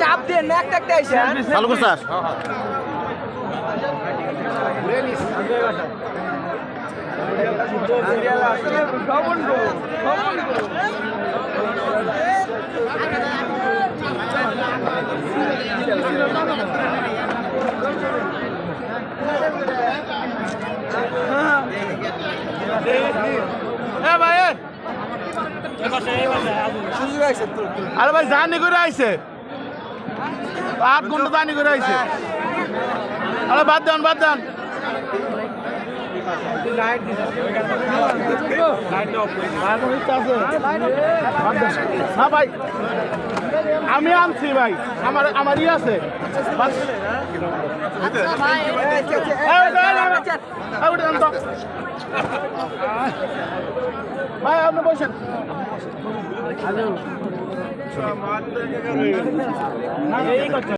চাপ দিয়ে নাক টাকতে আইছে চালু করছাস আরে ভাই জানি করে আইছে 8 ঘন্টা জানি করে আইছে আরে বাদ দেন হ্যাঁ ভাই আমি আনছি ভাই আমার ই আছে ভাই আপনি বসেন